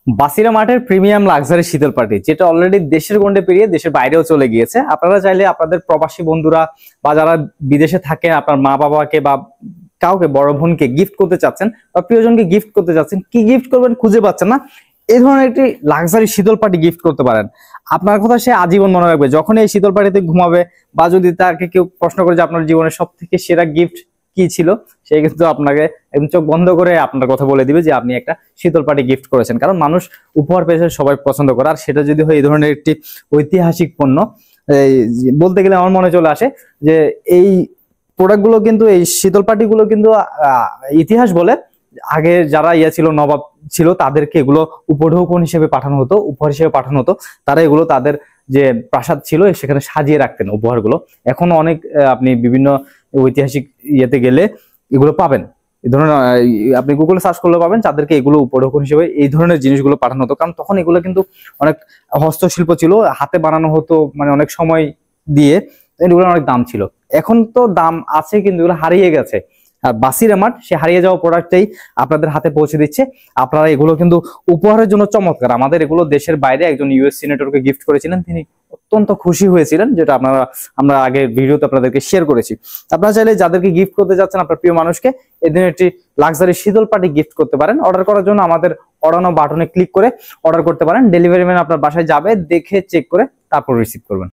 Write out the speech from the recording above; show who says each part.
Speaker 1: বাসিরা মাঠের premium luxury শীতল party, যেটা অলরেডি দেশের গন্ডে পেরিয়ে দেশের বাইরেও চলে গিয়েছে। আপনারা চাইলে আপনাদের প্রবাসী বন্ধুরা বা যারা বিদেশে থাকেন, আপনার মা বাবাকে বা কাউকে, বড় বোনকে গিফট করতে চাচ্ছেন বা প্রিয়জনকে গিফট করতে চাচ্ছেন, কি গিফট করবেন খুঁজে পাচ্ছেন না, এই ধরনের একটি লাক্সারি শীতল পার্টি গিফট করতে পারেন। আপনার কথা সে আজীবন মনে রাখবে। যখন এই শীতল পার্টিতে ঘুমাবে বা যদি তাকে কেউ প্রশ্ন করে যে আপনার জীবনের সব থেকে সেরা গিফট কি ছিল, সে কিন্তু আপনাকে একদম চোখ বন্ধ করে আপনার কথা বলে দিবে যে আপনি একটা শীতল পাটি গিফট করেছেন। কারণ মানুষ উপহার পেয়েছে সবাই পছন্দ করে, আর সেটা যদি হয় এই ধরনের একটি ঐতিহাসিক পণ্য, বলতে গেলে আমার মনে চলে আসে যে এই প্রোডাক্ট গুলো কিন্তু, এই শীতল পাটি গুলো কিন্তু ইতিহাস বলে আগে যারা ছিল, নবাব ছিল, তাদেরকে এগুলো উপঢৌকন হিসেবে পাঠানো হতো, উপহার হিসেবে পাঠানো হতো। তারা এগুলো তাদের যে প্রাসাদ ছিল সেখানে সাজিয়ে রাখতেন উপহারগুলো। এখনো অনেক আপনি বিভিন্ন ঐতিহাসিক ইয়েতে গেলে এগুলো পাবেন। এই ধরনের আপনি গুগলে সার্চ করলে পাবেন তাদেরকে এগুলো উপঢৌকন হিসেবে এই ধরনের জিনিসগুলো পাঠানো হতো। কারণ তখন এগুলো কিন্তু অনেক হস্তশিল্প ছিল, হাতে বানানো হতো, মানে অনেক সময় দিয়ে, এগুলোর অনেক দাম ছিল। এখন তো দাম আছে কিন্তু এগুলো হারিয়ে গেছে। আর বাসিরা মাঠ সে হারিয়ে যাওয়া প্রোডাক্টটাই আপনাদের হাতে পৌঁছে দিচ্ছে। আপনারা এগুলো কিন্তু উপহারের জন্য চমৎকার। আমাদের এগুলো দেশের বাইরে একজন ইউএস সিনেটরকে গিফট করেছিলেন, তিনি অত্যন্ত খুশি হয়েছিলেন, যেটা আমরা আগের ভিডিওতে আপনাদেরকে শেয়ার করেছি। আপনারা চাইলে যাদেরকে গিফট করতে যাচ্ছেন আপনার প্রিয় মানুষকে, এদিন একটি লাক্সারি শীতল পাটি গিফট করতে পারেন। অর্ডার করার জন্য আমাদের অর্ডার নাও বাটনে ক্লিক করে অর্ডার করতে পারেন। ডেলিভারি ম্যান আপনার বাসায় যাবে, দেখে চেক করে তারপর রিসিভ করবেন।